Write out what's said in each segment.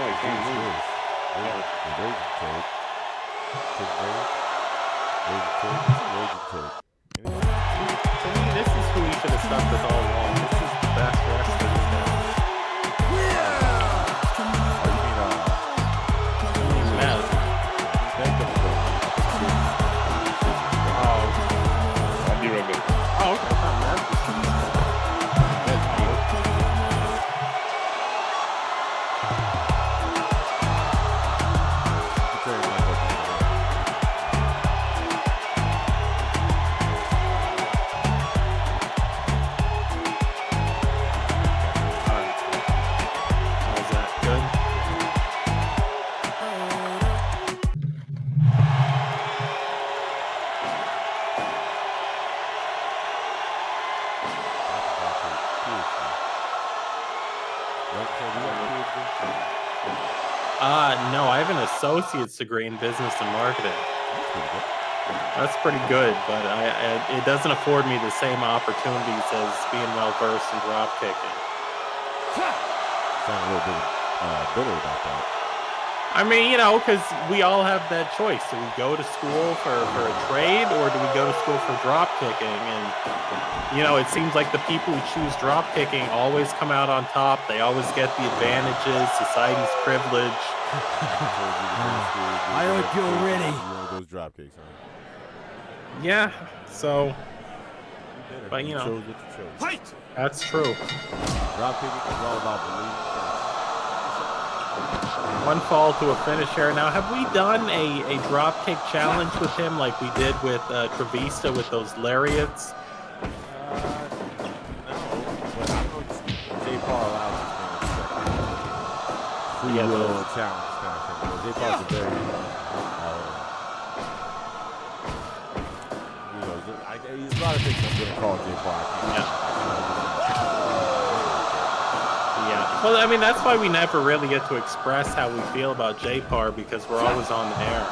To me, this is who he should have stuck with all along. This is the best wrestler he's got. Oh, okay. No, I have an associate's degree in business and marketing. That's pretty good, but it doesn't afford me the same opportunities as being well versed in drop kicking. Sound a little bit bitter about that. I mean, because we all have that choice. Do we go to school for a trade, or do we go to school for drop kicking? And it seems like the people who choose drop kicking always come out on top. They always get the advantages, society's privilege. I hope you're ready. Those drop kicks, huh? Yeah, so, but you chose what you chose. Fight! That's true. Drop kicking is all about believing. One fall to a finish here. Now, have we done a drop kick challenge with him like we did with Travista with those lariats? No, but I know J. Paul allows free will challenge kind of thing. J. Paul's a very, there's a lot of things I'm going to call J. Paul. Yeah. Well, I mean, that's why we never really get to express how we feel about J-Par, because we're always on the air.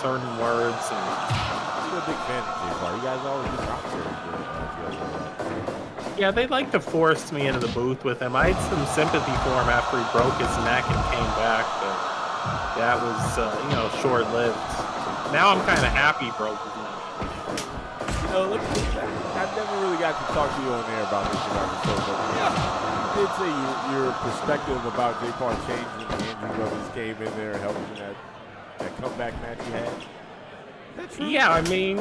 Certain words and... I'm a big fan of J-Par. You guys always do commentary together. Yeah, they like to force me into the booth with him. I had some sympathy for him after he broke his neck and came back, but that was, short-lived. Now I'm kind of happy he broke his neck. I never really got to talk to you on there about this episode, but you did say your perspective about J-Par changed when the Andrew brothers came in there and helped in that comeback match you had. Yeah, I mean,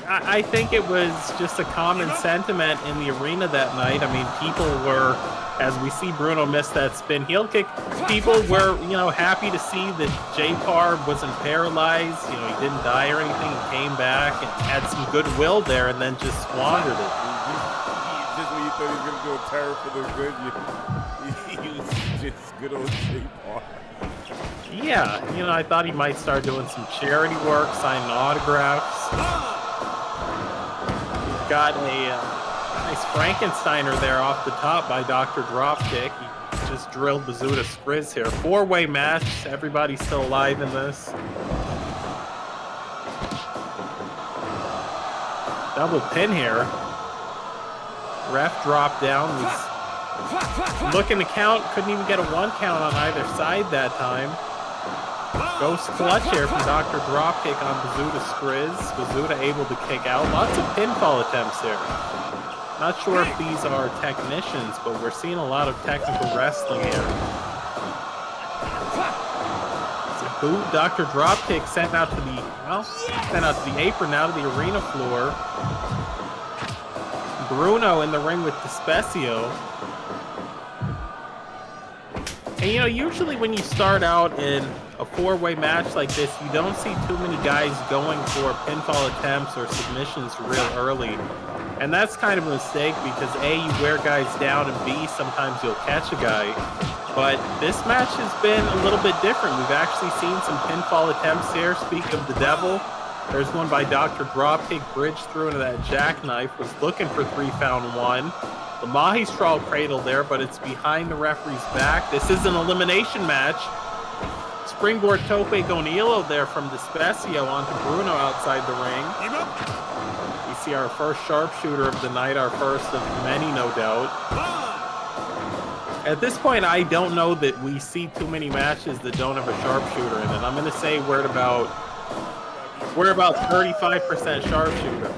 I think it was just a common sentiment in the arena that night. I mean, people were, as we see Bruno miss that spin heel kick, people were, happy to see that J-Par wasn't paralyzed. He didn't die or anything. He came back and had some goodwill there and then just squandered it. Just when you thought he was going to do a turn for the good, he was just good old J-Par. Yeah, I thought he might start doing some charity work, signing autographs. We've got a nice Frankensteiner there off the top by Dr. Dropkick. He just drilled Bizuda Scrizz here. 4-way match. Everybody's still alive in this. Double pin here. Ref dropped down. Was looking to count. Couldn't even get a 1 count on either side that time. Ghost clutch here from Dr. Dropkick on Bizuda Scrizz. Bizuda able to kick out. Lots of pinfall attempts here. Not sure if these are technicians, but we're seeing a lot of technical wrestling here. It's a boot. Dr. Dropkick sent out to the apron, now to the arena floor. Bruno in the ring with Despecho. And usually when you start out in a 4-way match like this, you don't see too many guys going for pinfall attempts or submissions real early. And that's kind of a mistake because A, you wear guys down, and B, sometimes you'll catch a guy. But this match has been a little bit different. We've actually seen some pinfall attempts here. Speaking of the devil, there's one by Dr. Dropkick, bridged through into that jackknife, was looking for 3, found 1. The Mahistral cradle there, but it's behind the referee's back. This is an elimination match. Springboard Tope Gonilo there from Despecho onto Bruno outside the ring. We see our first sharpshooter of the night, our first of many, no doubt. At this point, I don't know that we see too many matches that don't have a sharpshooter in it. I'm going to say we're at about 35% sharpshooter.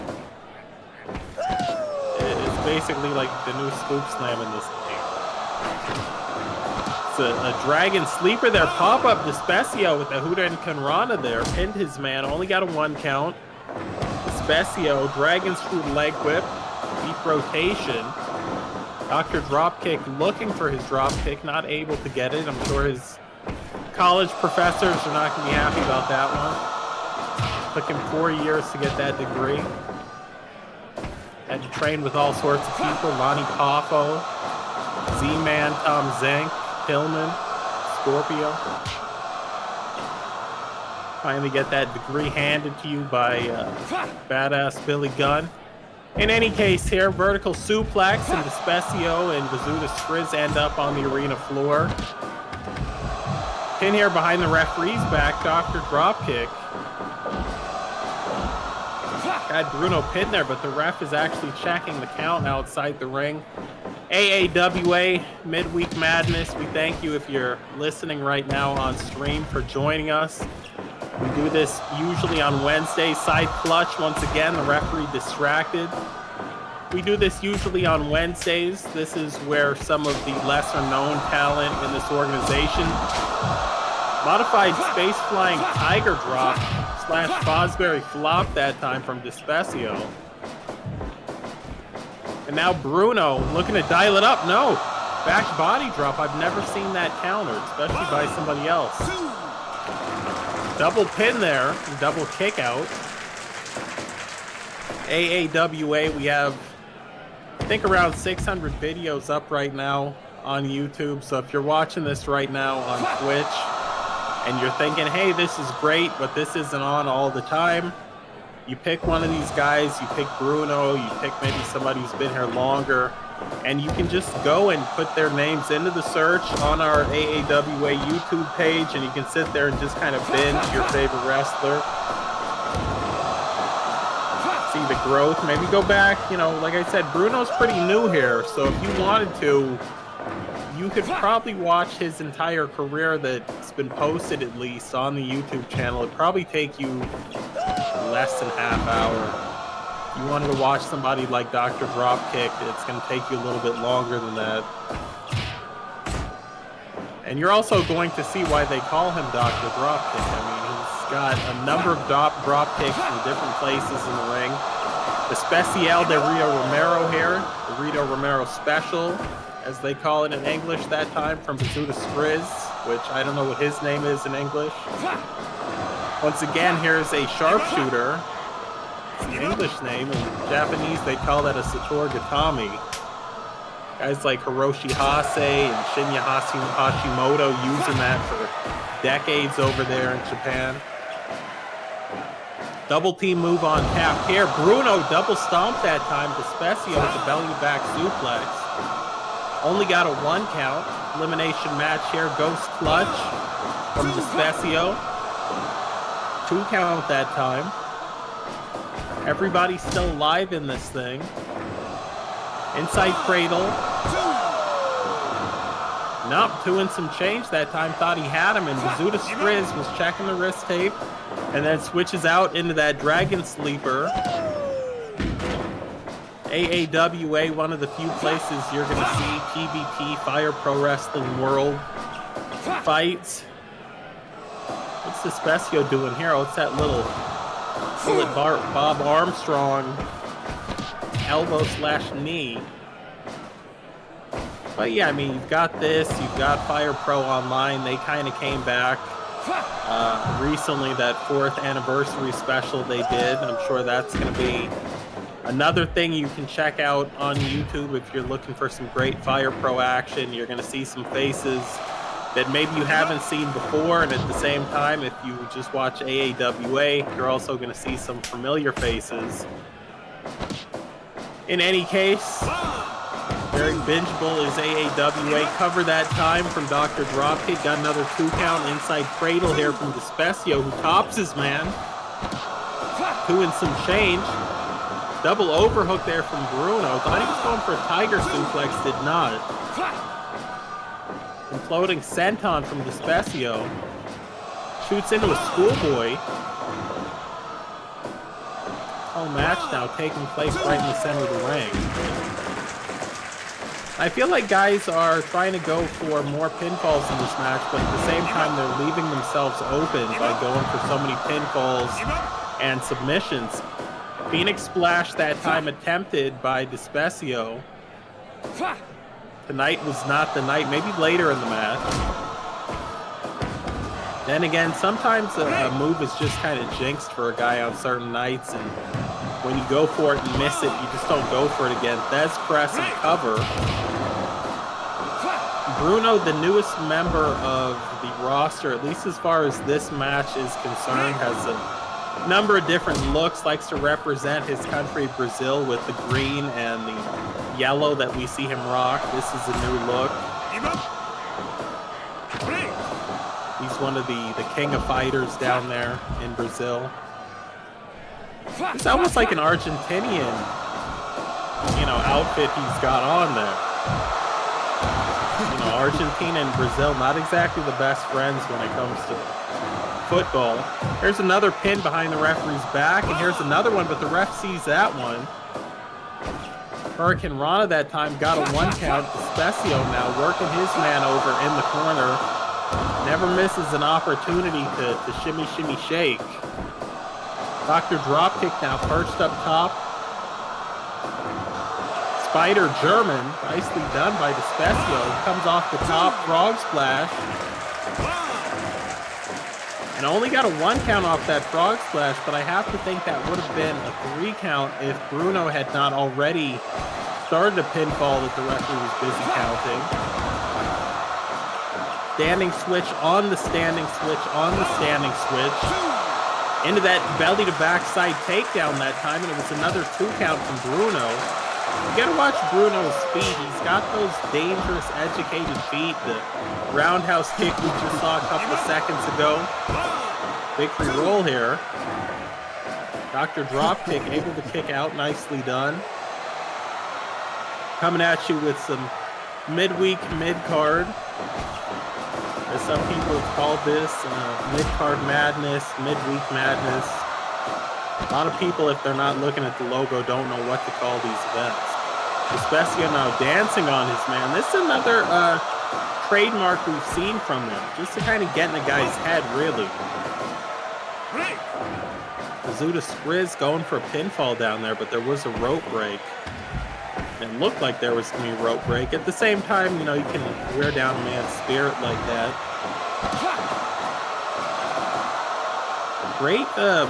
It's basically like the new scoop slam in this game. It's a dragon sleeper there. Pop-up Despecho with the Hurricane Rana there. Pinned his man. Only got a 1 count. Despecho, dragon screw leg whip. Deep rotation. Dr. Dropkick looking for his dropkick. Not able to get it. I'm sure his college professors are not going to be happy about that one. Took him 4 years to get that degree. Had to train with all sorts of people. Lonnie Poffo, Z-Man, Tom Zink, Tillman, Scorpio. Finally get that degree handed to you by badass Billy Gunn. In any case here, vertical suplex and Despecho and Bizuda Scrizz end up on the arena floor. Pin here behind the referee's back, Dr. Dropkick. Had Bruno pinned there, but the ref is actually checking the count outside the ring. AAWA Midweek Madness, we thank you if you're listening right now on stream for joining us. We do this usually on Wednesday. Side clutch, once again, the referee distracted. We do this usually on Wednesdays. This is where some of the lesser known talent in this organization. Modified space flying tiger drop / Fosbury flop that time from Despecho. And now Bruno looking to dial it up. No, back body drop. I've never seen that countered, especially by somebody else. Double pin there, double kick out. AAWA, we have, I think, around 600 videos up right now on YouTube. So if you're watching this right now on Twitch and you're thinking, hey, this is great, but this isn't on all the time, you pick one of these guys, you pick Bruno, you pick maybe somebody who's been here longer, and you can just go and put their names into the search on our AAWA YouTube page, and you can sit there and just kind of binge your favorite wrestler. See the growth. Maybe go back, you know, like I said, Bruno's pretty new here, so if you wanted to, you could probably watch his entire career that's been posted at least on the YouTube channel. It'd probably take you less than half hour. You wanted to watch somebody like Dr. Dropkick, it's going to take you a little bit longer than that. And you're also going to see why they call him Dr. Dropkick. I mean, he's got a number of drop kicks from different places in the ring. The Especial de Rio Romero here, the Rio Romero Special, as they call it in English that time, from Bizuda Scrizz, which I don't know what his name is in English. Once again, here's a sharpshooter. It's an English name. In Japanese, they call that a Sator Gatami. Guys like Hiroshi Hase and Shinya Hashimoto using that for decades over there in Japan. Double team move on tap here. Bruno double stomped that time. Despecho with the belly back suplex. Only got a 1 count. Elimination match here. Ghost clutch from Despecho. 2 count that time. Everybody's still alive in this thing. Inside cradle. Nope, 2 and some change that time. Thought he had him, and Bizuda Scrizz was checking the wrist tape and then switches out into that dragon sleeper. AAWA, one of the few places you're going to see PvP, Fire Pro Wrestling World fights. What's Despecho doing here? Oh, it's that little Bob Armstrong elbow / knee. But yeah, I mean, you've got this, you've got Fire Pro Online. They kind of came back recently, that 4th anniversary special they did. I'm sure that's going to be another thing you can check out on YouTube if you're looking for some great Fire Pro action. You're going to see some faces that maybe you haven't seen before, and at the same time, if you just watch AAWA, you're also going to see some familiar faces. In any case, very bingeable is AAWA. Cover that time from Dr. Dropkick. Got another 2 count inside cradle here from Despecho, who tops his man. 2 and some change. Double overhook there from Bruno. Thought he was going for a tiger suplex, did not. Imploding senton from Despecho. Shoots into a schoolboy. Whole match now taking place right in the center of the ring. I feel like guys are trying to go for more pinfalls in this match, but at the same time they're leaving themselves open by going for so many pinfalls and submissions. Phoenix Splash that time attempted by Despecho. Tonight was not the night, maybe later in the match. Then again, sometimes a move is just kind of jinxed for a guy on certain nights, and when you go for it and miss it, you just don't go for it again. Thez press and cover. Bruno, the newest member of the roster, at least as far as this match is concerned, has a number of different looks, likes to represent his country, Brazil, with the green and the yellow that we see him rock. This is a new look. He's one of the king of fighters down there in Brazil. It's almost like an Argentinian, outfit he's got on there. Argentina and Brazil, not exactly the best friends when it comes to football. Here's another pin behind the referee's back, and here's another one, but the ref sees that one. Hurricane Rana that time got a 1 count. Despecho now working his man over in the corner. Never misses an opportunity to shimmy, shimmy, shake. Dr. Dropkick now perched up top. Spider German, nicely done by Despecho. Comes off the top, frog splash. And only got a 1 count off that frog splash, but I have to think that would have been a 3 count if Bruno had not already started a pinfall that the referee was busy counting. Standing switch on the standing switch on the standing switch. Into that belly to backside takedown that time, and it was another 2 count from Bruno. You gotta watch Bruno's feet. He's got those dangerous, educated feet. The roundhouse kick we just saw a couple of seconds ago. Victory roll here. Dr. Dropkick able to kick out, nicely done. Coming at you with some midweek mid-card. As some people have called this, mid-card madness, midweek madness. A lot of people, if they're not looking at the logo, don't know what to call these events. Despecho now dancing on his man. This is another trademark we've seen from him, just to kind of get in the guy's head, really. Bizuda Scrizz going for a pinfall down there, but there was a rope break. It looked like there was going to be a rope break. At the same time, you can wear down a man's spirit like that. Great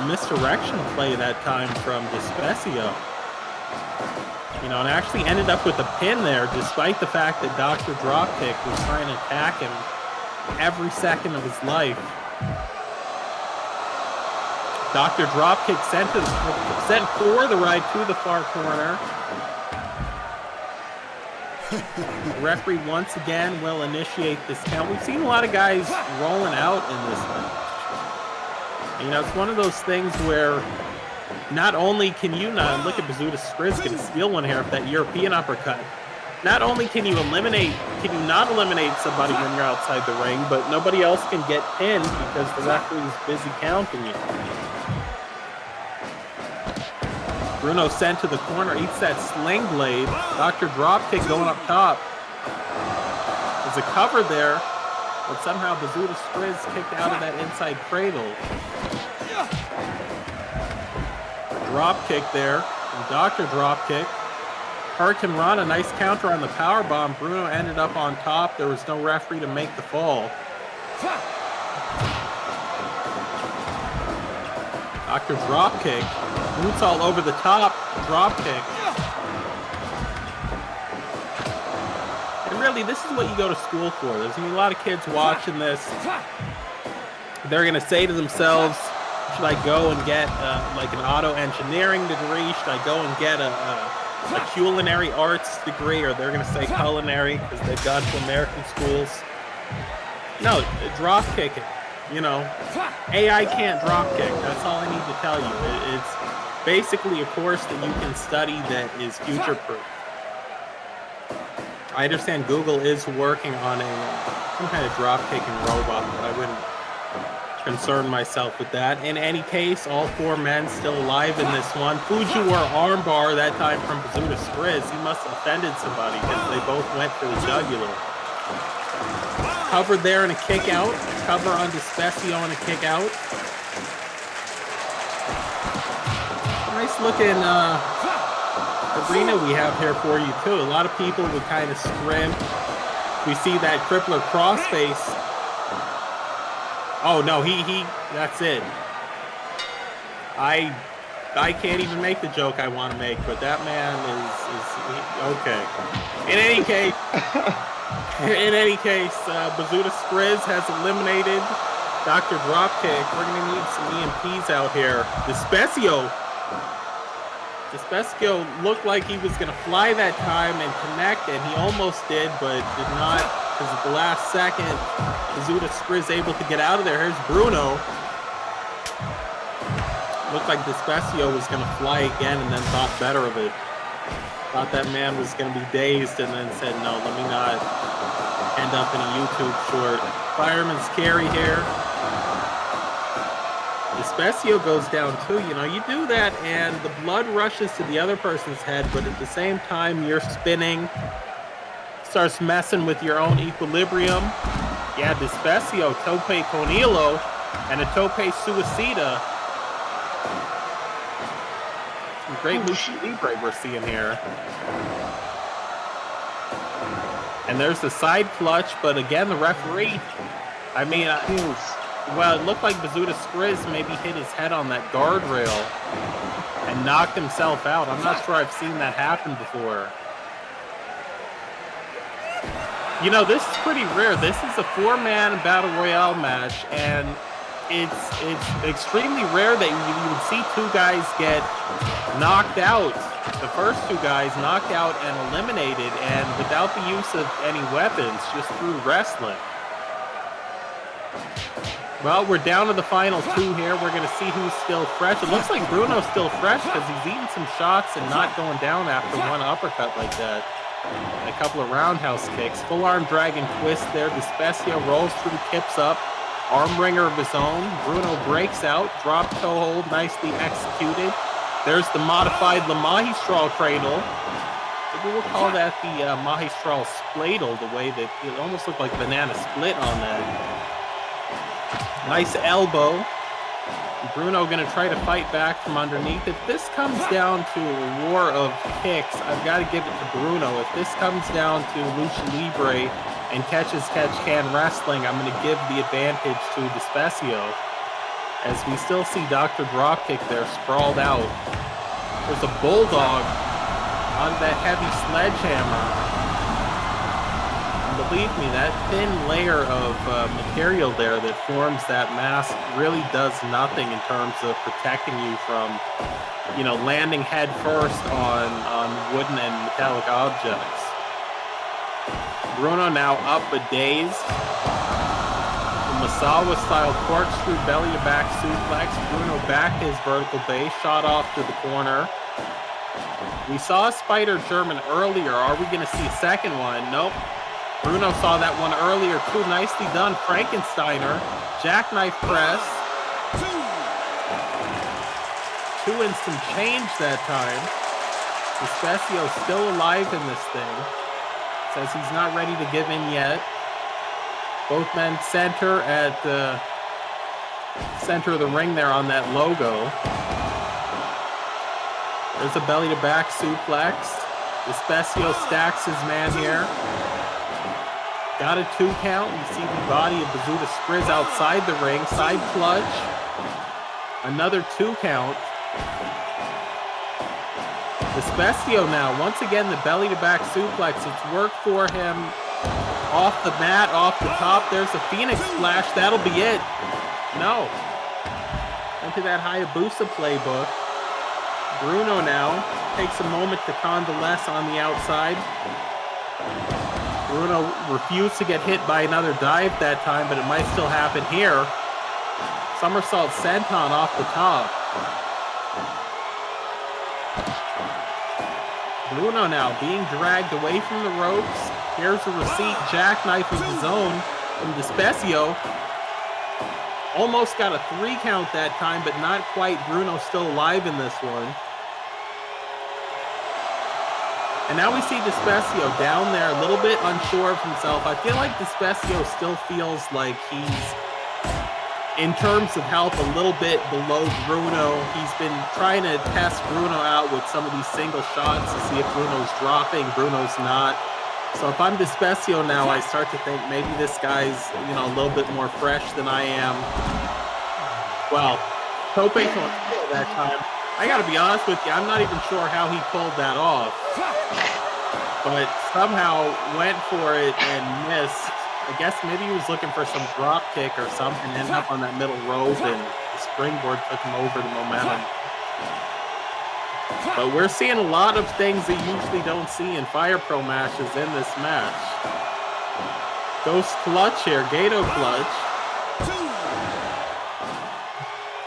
misdirection play that time from Despecho. And actually ended up with a pin there, despite the fact that Dr. Dropkick was trying to attack him every second of his life. Dr. Dropkick sent for the right to the far corner. The referee once again will initiate this count. We've seen a lot of guys rolling out in this match. It's one of those things where not only can you not look at Bizuda Scrizz gonna steal one here with that European uppercut. Not only can you not eliminate somebody when you're outside the ring, but nobody else can get pinned because the referee is busy counting you. Bruno sent to the corner, eats that sling blade. Dr. Dropkick going up top. There's a cover there, but somehow Bizuda Scrizz kicked out of that inside cradle. Dropkick there from Dr. Dropkick. Hurricane Rana, nice counter on the power bomb. Bruno ended up on top. There was no referee to make the fall. Dr. Dropkick. Boots all over the top. Dropkick. And really, this is what you go to school for. There's going to be a lot of kids watching this. They're going to say to themselves, should I go and get like an auto engineering degree? Should I go and get a culinary arts degree? Or they're going to say culinary because they've gone to American schools. No, drop kicking. AI can't drop kick. That's all I need to tell you. It's basically a course that you can study that is future-proof. I understand Google is working on some kind of drop-kicking robot, but I wouldn't concern myself with that. In any case, all 4 men still alive in this one. Fujiwara armbar, that time from Bizuda Scrizz. He must have offended somebody because they both went for the jugular. Covered there in a kick out. Cover on Despecho and a kick out. Nice looking arena we have here for you too. A lot of people would kind of scrimp. We see that crippler crossface. Oh no, he that's it. I can't even make the joke I want to make, but that man is okay. In any case, Bizuda Scrizz has eliminated Dr. Dropkick. We're gonna need some EMPs out here. Despecho looked like he was going to fly that time and connect, and he almost did, but did not, because at the last second, Bizuda Scrizz able to get out of there. Here's Bruno. Looked like Despecho was going to fly again and then thought better of it. Thought that man was going to be dazed and then said, no, let me not end up in a YouTube short. Fireman's carry here. Despecho goes down too. You know, you do that and the blood rushes to the other person's head, but at the same time you're spinning, starts messing with your own equilibrium. Yeah, Despecho, tope conilo, and a tope suicida. Some great lucha libre we're seeing here. And there's the side clutch, but again, the referee, I mean, well, it looked like Bizuda Scrizz maybe hit his head on that guardrail and knocked himself out. I'm not sure I've seen that happen before. You know, this is pretty rare. This is a 4-man battle royale match, and it's extremely rare that you would see 2 guys get knocked out. The first 2 guys knocked out and eliminated, and without the use of any weapons, just through wrestling. Well, we're down to the final 2 here. We're going to see who's still fresh. It looks like Bruno's still fresh because he's eating some shots and not going down after one uppercut like that. And a couple of roundhouse kicks. Full arm dragon twist there. Despecho rolls through, kips up. Arm ringer of his own. Bruno breaks out. Drop toe hold, nicely executed. There's the modified La Magistral cradle. Maybe we'll call that the Magistral spladle, the way that it almost looked like banana split on that. Nice elbow. Bruno going to try to fight back from underneath. If this comes down to a war of kicks, I've got to give it to Bruno. If this comes down to lucha libre and catch-can wrestling, I'm going to give the advantage to Despecho, as we still see Dr. Dropkick there sprawled out. There's a bulldog on that heavy sledgehammer. Believe me, that thin layer of material there that forms that mask really does nothing in terms of protecting you from, you know, landing head first on wooden and metallic objects. Bruno now up a daze. The Masawa-style corkscrew belly-to-back suplex. Bruno backed his vertical base, shot off to the corner. We saw a Spider German earlier. Are we going to see a second one? Nope. Bruno saw that one earlier too. Nicely done. Frankensteiner. Jackknife press. 2 and some change that time. Despecho still alive in this thing. Says he's not ready to give in yet. Both men center at the center of the ring there on that logo. There's a belly-to-back suplex. Despecho stacks his man here. Got a 2 count. You see the body of Bizuda Scrizz outside the ring. Side clutch. Another 2 count. Despecho now. Once again, the belly-to-back suplex. It's worked for him. Off the mat, off the top. There's a Phoenix splash. That'll be it. No. Into that Hayabusa playbook. Bruno now takes a moment to convalesce on the outside. Bruno refused to get hit by another dive that time, but it might still happen here. Somersault senton off the top. Bruno now being dragged away from the ropes. Here's a receipt, jackknife of his own from Despecho. Almost got a 3 count that time, but not quite. Bruno still alive in this one. And now we see Despecho down there, a little bit unsure of himself. I feel like Despecho still feels like he's, in terms of health, a little bit below Bruno. He's been trying to test Bruno out with some of these single shots to see if Bruno's dropping. Bruno's not. So if I'm Despecho now, I start to think maybe this guy's, a little bit more fresh than I am. Well, hoping to that time. I got to be honest with you, I'm not even sure how he pulled that off. But somehow went for it and missed. I guess maybe he was looking for some drop kick or something, ended up on that middle rope, and the springboard took him over the momentum. But we're seeing a lot of things that you usually don't see in Fire Pro matches in this match. Ghost clutch here, Gato clutch.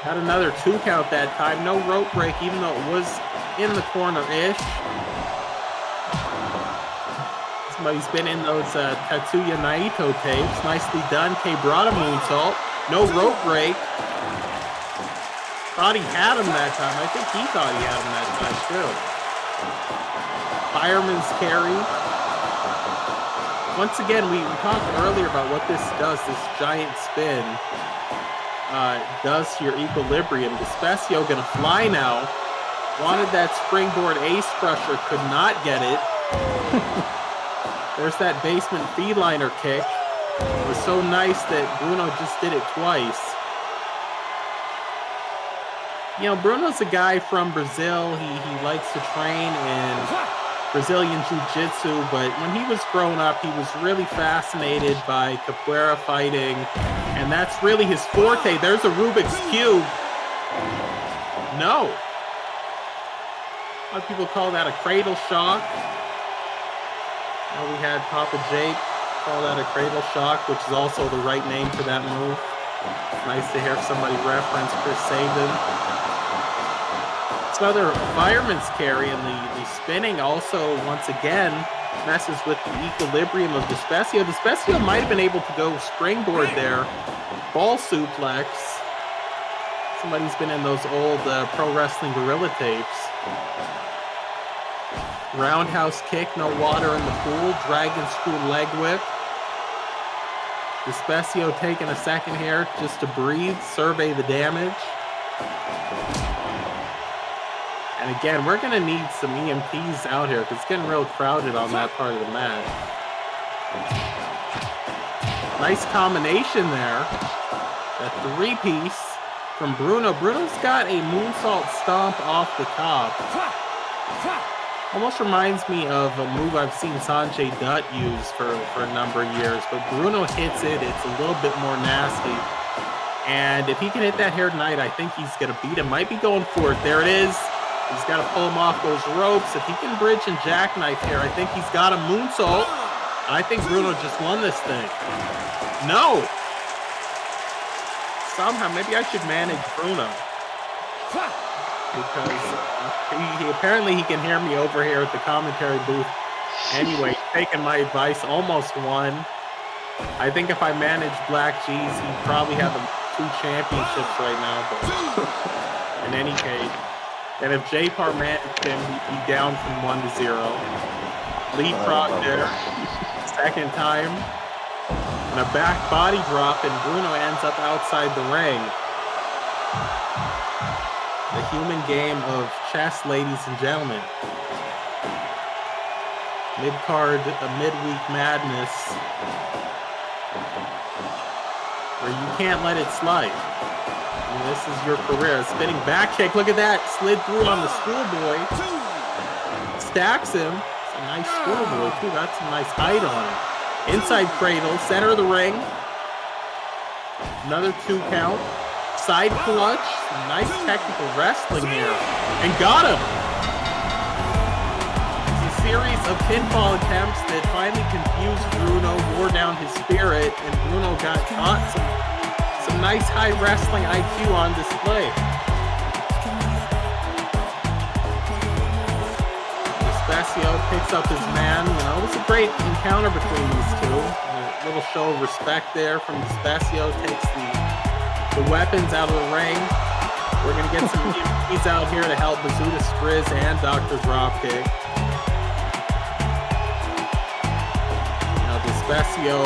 Had another 2 count that time. No rope break, even though it was in the corner-ish. Somebody's been in those Tatsuya Naito tapes. Nicely done. K-Brada moonsault. No rope break. Thought he had him that time. I think he thought he had him that time, too. Fireman's carry. Once again, we talked earlier about what this does, this giant spin. Does to your equilibrium. Despecho gonna fly now. Wanted that springboard ace crusher, could not get it. There's that basement feedliner kick. It was so nice that Bruno just did it twice. Bruno's a guy from Brazil. He likes to train in Brazilian Jiu-Jitsu, but when he was growing up, he was really fascinated by capoeira fighting, and that's really his forte. There's a Rubik's Cube. No. A lot of people call that a cradle shock. We had Papa Jake call that a cradle shock, which is also the right name for that move. It's nice to hear somebody reference Chris Sabin. Another fireman's carry, and the spinning also, once again, messes with the equilibrium of Despecho. Despecho might have been able to go springboard there. Ball suplex. Somebody's been in those old Pro Wrestling Gorilla tapes. Roundhouse kick, no water in the pool. Dragon screw leg whip. Despecho taking a second here just to breathe, survey the damage. And again, we're going to need some EMTs out here because it's getting real crowded on that part of the match. Nice combination there. That 3-piece from Bruno. Bruno's got a moonsault stomp off the top. Almost reminds me of a move I've seen Sanjay Dutt use for a number of years. But Bruno hits it. It's a little bit more nasty. And if he can hit that here tonight, I think he's going to beat him. Might be going for it. There it is. He's got to pull him off those ropes. If he can bridge and jackknife here, I think he's got a moonsault. I think Bruno just won this thing. No! Somehow, maybe I should manage Bruno. Because apparently he can hear me over here at the commentary booth. Anyway, taking my advice, almost won. I think if I manage Black G's, he'd probably have 2 championships right now. But in any case, and if J-Par managed him, he'd be down from 1-0. Leapfrog there, second time. And a back body drop, and Bruno ends up outside the ring. The human game of chess, ladies and gentlemen. Midcard, a midweek madness, where you can't let it slide. This is your career. Spinning back kick. Look at that. Slid through on the schoolboy. Stacks him. It's a nice schoolboy, too. That's some nice height on it. Inside cradle. Center of the ring. Another 2 count. Side clutch. Some nice technical wrestling here. And got him. It's a series of pinfall attempts that finally confused Bruno, wore down his spirit, and Bruno got caught. Some nice high wrestling IQ on display. Despecho picks up his man. It was a great encounter between these two. A little show of respect there from Despecho. Takes the weapons out of the ring. We're going to get some EMTs out here to help Bizuda, Scrizz, and Dr. Dropkick. Despecho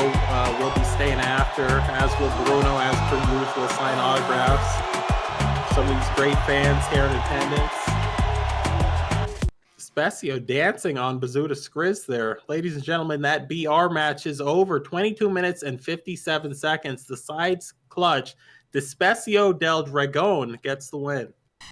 will be staying after, as will Bruno, as per usual, sign autographs. Some of these great fans here in attendance. Despecho dancing on Bizuda Scrizz there. Ladies and gentlemen, that BR match is over. 22 minutes and 57 seconds. The sides clutch. Despecho del Dragon gets the win.